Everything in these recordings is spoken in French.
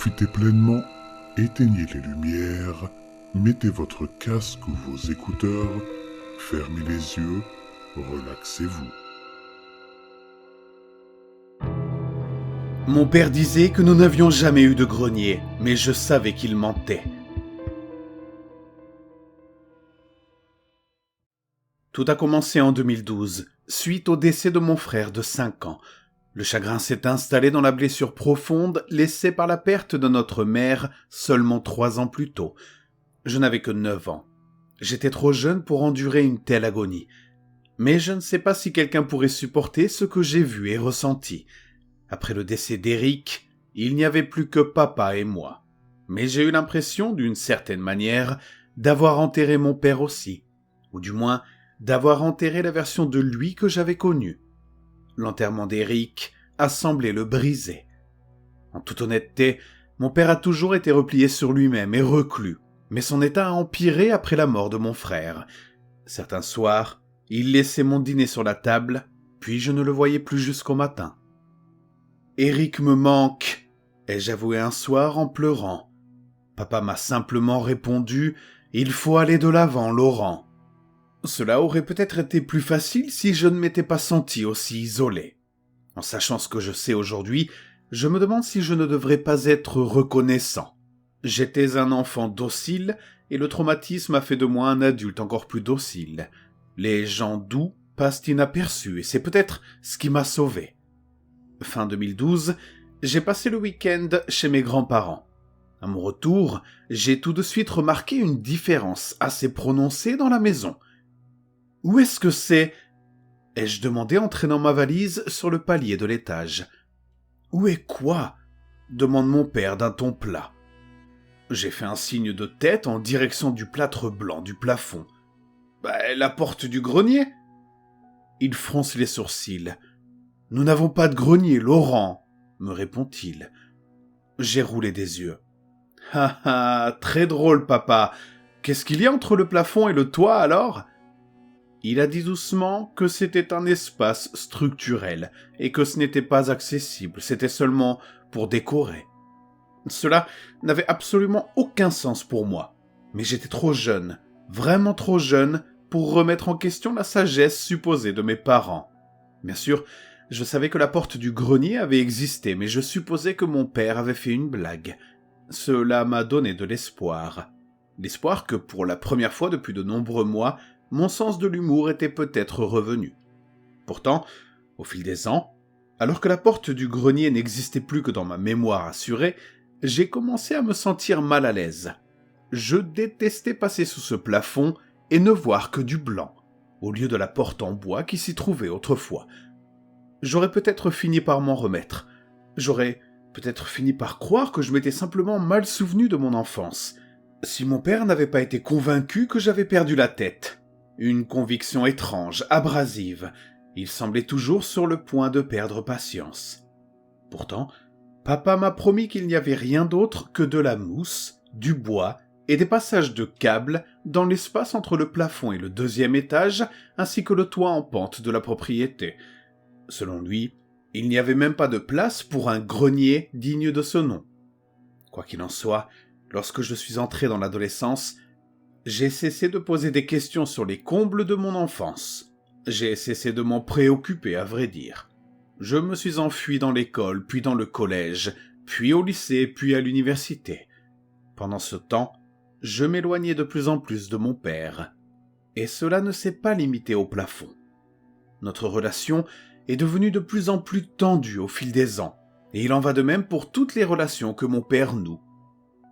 profitez pleinement, éteignez les lumières, mettez votre casque ou vos écouteurs, fermez les yeux, relaxez-vous. Mon père disait que nous n'avions jamais eu de grenier, mais je savais qu'il mentait. Tout a commencé en 2012, suite au décès de mon frère de 5 ans. Le chagrin s'est installé dans la blessure profonde laissée par la perte de notre mère seulement 3 ans plus tôt. Je n'avais que 9 ans. J'étais trop jeune pour endurer une telle agonie. Mais je ne sais pas si quelqu'un pourrait supporter ce que j'ai vu et ressenti. Après le décès d'Eric, il n'y avait plus que papa et moi. Mais j'ai eu l'impression, d'une certaine manière, d'avoir enterré mon père aussi. Ou du moins, d'avoir enterré la version de lui que j'avais connue. L'enterrement d'Eric a semblé le briser. En toute honnêteté, mon père a toujours été replié sur lui-même et reclus, mais son état a empiré après la mort de mon frère. Certains soirs, il laissait mon dîner sur la table, puis je ne le voyais plus jusqu'au matin. « Eric me manque », ai-je avoué un soir en pleurant. Papa m'a simplement répondu « Il faut aller de l'avant, Laurent ». Cela aurait peut-être été plus facile si je ne m'étais pas senti aussi isolé. En sachant ce que je sais aujourd'hui, je me demande si je ne devrais pas être reconnaissant. J'étais un enfant docile et le traumatisme a fait de moi un adulte encore plus docile. Les gens doux passent inaperçus et c'est peut-être ce qui m'a sauvé. Fin 2012, j'ai passé le week-end chez mes grands-parents. À mon retour, j'ai tout de suite remarqué une différence assez prononcée dans la maison. « Où est-ce que c'est ?» ai-je demandé en traînant ma valise sur le palier de l'étage. « Où est quoi ?» demande mon père d'un ton plat. J'ai fait un signe de tête en direction du plâtre blanc du plafond. « La porte du grenier ?» Il fronce les sourcils. « Nous n'avons pas de grenier, Laurent, » me répond-il. J'ai roulé des yeux. « Ha ha, très drôle, papa. Qu'est-ce qu'il y a entre le plafond et le toit, alors ?» Il a dit doucement que c'était un espace structurel et que ce n'était pas accessible, c'était seulement pour décorer. Cela n'avait absolument aucun sens pour moi, mais j'étais trop jeune, vraiment trop jeune, pour remettre en question la sagesse supposée de mes parents. Bien sûr, je savais que la porte du grenier avait existé, mais je supposais que mon père avait fait une blague. Cela m'a donné de l'espoir. L'espoir que, pour la première fois depuis de nombreux mois, mon sens de l'humour était peut-être revenu. Pourtant, au fil des ans, alors que la porte du grenier n'existait plus que dans ma mémoire assurée, j'ai commencé à me sentir mal à l'aise. Je détestais passer sous ce plafond et ne voir que du blanc, au lieu de la porte en bois qui s'y trouvait autrefois. J'aurais peut-être fini par m'en remettre. J'aurais peut-être fini par croire que je m'étais simplement mal souvenu de mon enfance, si mon père n'avait pas été convaincu que j'avais perdu la tête. Une conviction étrange, abrasive. Il semblait toujours sur le point de perdre patience. Pourtant, papa m'a promis qu'il n'y avait rien d'autre que de la mousse, du bois et des passages de câbles dans l'espace entre le plafond et le 2e étage, ainsi que le toit en pente de la propriété. Selon lui, il n'y avait même pas de place pour un grenier digne de ce nom. Quoi qu'il en soit, lorsque je suis entré dans l'adolescence, j'ai cessé de poser des questions sur les combles de mon enfance. J'ai cessé de m'en préoccuper, à vrai dire. Je me suis enfui dans l'école, puis dans le collège, puis au lycée, puis à l'université. Pendant ce temps, je m'éloignais de plus en plus de mon père. Et cela ne s'est pas limité au plafond. Notre relation est devenue de plus en plus tendue au fil des ans, et il en va de même pour toutes les relations que mon père noue.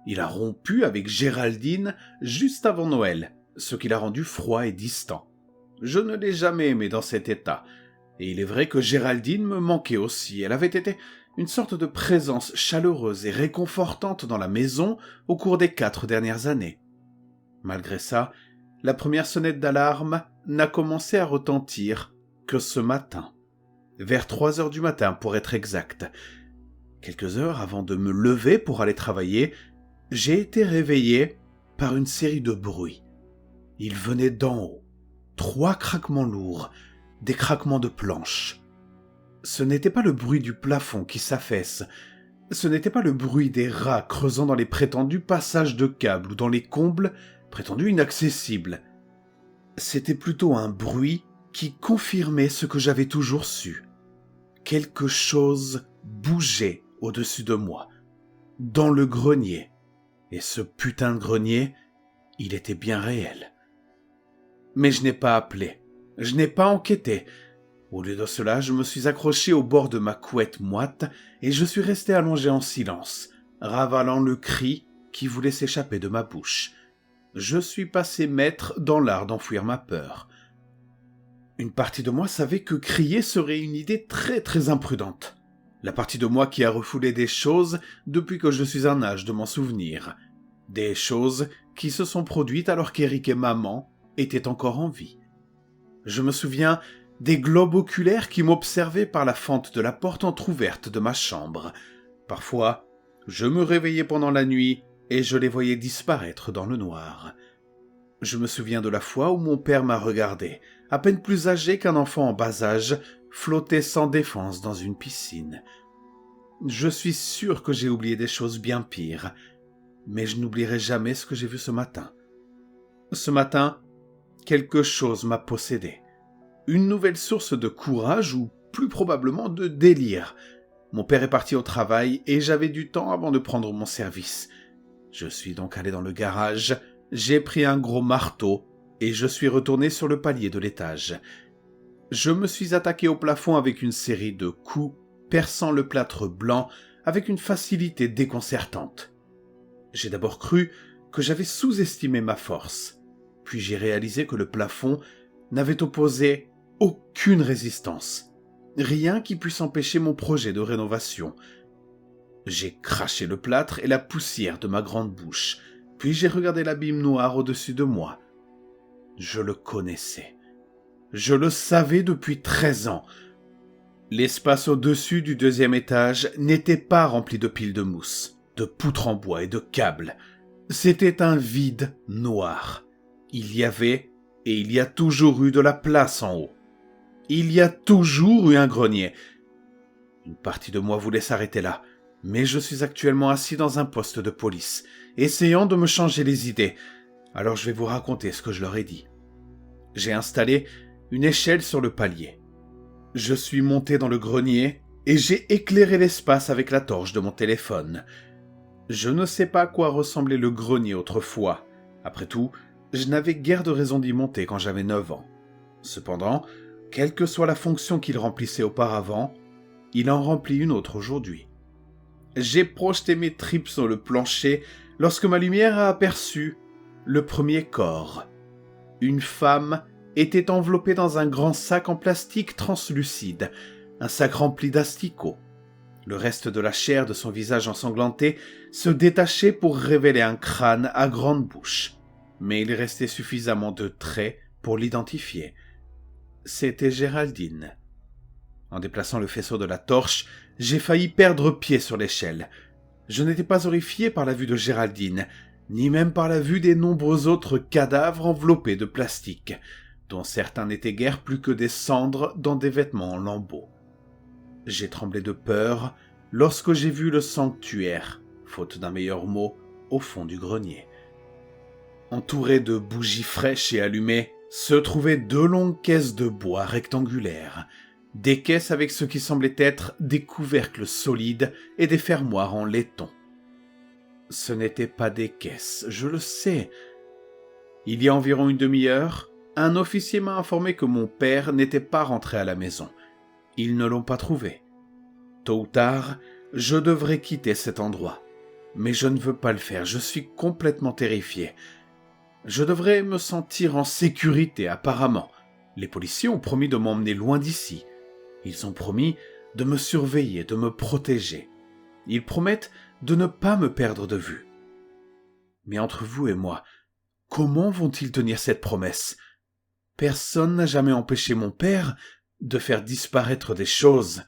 Il a rompu avec Géraldine juste avant Noël, ce qui l'a rendu froid et distant. Je ne l'ai jamais aimé dans cet état, et il est vrai que Géraldine me manquait aussi. Elle avait été une sorte de présence chaleureuse et réconfortante dans la maison au cours des 4 dernières années. Malgré ça, la première sonnette d'alarme n'a commencé à retentir que ce matin. Vers 3 heures du matin, pour être exact. Quelques heures avant de me lever pour aller travailler, j'ai été réveillé par une série de bruits. Ils venaient d'en haut. 3 craquements lourds, des craquements de planches. Ce n'était pas le bruit du plafond qui s'affaisse, Ce n'était pas le bruit des rats creusant dans les prétendus passages de câbles ou dans les combles prétendus inaccessibles. C'était plutôt un bruit qui confirmait ce que j'avais toujours su. Quelque chose bougeait au-dessus de moi, dans le grenier. Et ce putain de grenier, il était bien réel. Mais je n'ai pas appelé, je n'ai pas enquêté. Au lieu de cela, je me suis accroché au bord de ma couette moite et je suis resté allongé en silence, ravalant le cri qui voulait s'échapper de ma bouche. Je suis passé maître dans l'art d'enfouir ma peur. Une partie de moi savait que crier serait une idée très très imprudente. La partie de moi qui a refoulé des choses depuis que je suis en âge de m'en souvenir. Des choses qui se sont produites alors qu'Eric et maman étaient encore en vie. Je me souviens des globes oculaires qui m'observaient par la fente de la porte entr'ouverte de ma chambre. Parfois, je me réveillais pendant la nuit et je les voyais disparaître dans le noir. Je me souviens de la fois où mon père m'a regardé, à peine plus âgé qu'un enfant en bas âge, flotter sans défense dans une piscine. Je suis sûr que j'ai oublié des choses bien pires, mais je n'oublierai jamais ce que j'ai vu ce matin. Ce matin, quelque chose m'a possédé. Une nouvelle source de courage ou plus probablement de délire. Mon père est parti au travail et j'avais du temps avant de prendre mon service. Je suis donc allé dans le garage, j'ai pris un gros marteau et je suis retourné sur le palier de l'étage. Je me suis attaqué au plafond avec une série de coups, perçant le plâtre blanc avec une facilité déconcertante. J'ai d'abord cru que j'avais sous-estimé ma force, puis j'ai réalisé que le plafond n'avait opposé aucune résistance, rien qui puisse empêcher mon projet de rénovation. J'ai craché le plâtre et la poussière de ma grande bouche, puis j'ai regardé l'abîme noir au-dessus de moi. Je le connaissais. Je le savais depuis 13 ans. L'espace au-dessus du 2e étage n'était pas rempli de piles de mousse, de poutres en bois et de câbles. C'était un vide noir. Il y avait et il y a toujours eu de la place en haut. Il y a toujours eu un grenier. Une partie de moi voulait s'arrêter là, mais je suis actuellement assis dans un poste de police, essayant de me changer les idées. Alors je vais vous raconter ce que je leur ai dit. J'ai installé une échelle sur le palier. Je suis monté dans le grenier et j'ai éclairé l'espace avec la torche de mon téléphone. Je ne sais pas à quoi ressemblait le grenier autrefois. Après tout, je n'avais guère de raison d'y monter quand j'avais 9 ans. Cependant, quelle que soit la fonction qu'il remplissait auparavant, il en remplit une autre aujourd'hui. J'ai projeté mes tripes sur le plancher lorsque ma lumière a aperçu le premier corps. Une femme était enveloppée dans un grand sac en plastique translucide, un sac rempli d'asticots. Le reste de la chair de son visage ensanglanté se détachait pour révéler un crâne à grande bouche, mais il restait suffisamment de traits pour l'identifier. C'était Géraldine. En déplaçant le faisceau de la torche, j'ai failli perdre pied sur l'échelle. Je n'étais pas horrifié par la vue de Géraldine, ni même par la vue des nombreux autres cadavres enveloppés de plastique, dont certains n'étaient guère plus que des cendres dans des vêtements en lambeaux. J'ai tremblé de peur lorsque j'ai vu le sanctuaire, faute d'un meilleur mot, au fond du grenier. Entouré de bougies fraîches et allumées, se trouvaient 2 longues caisses de bois rectangulaires, des caisses avec ce qui semblait être des couvercles solides et des fermoirs en laiton. Ce n'étaient pas des caisses, je le sais. Il y a environ une demi-heure, un officier m'a informé que mon père n'était pas rentré à la maison. Ils ne l'ont pas trouvé. Tôt ou tard, je devrais quitter cet endroit. Mais je ne veux pas le faire, je suis complètement terrifié. Je devrais me sentir en sécurité, apparemment. Les policiers ont promis de m'emmener loin d'ici. Ils ont promis de me surveiller, de me protéger. Ils promettent de ne pas me perdre de vue. Mais entre vous et moi, comment vont-ils tenir cette promesse ? Personne n'a jamais empêché mon père de faire disparaître des choses.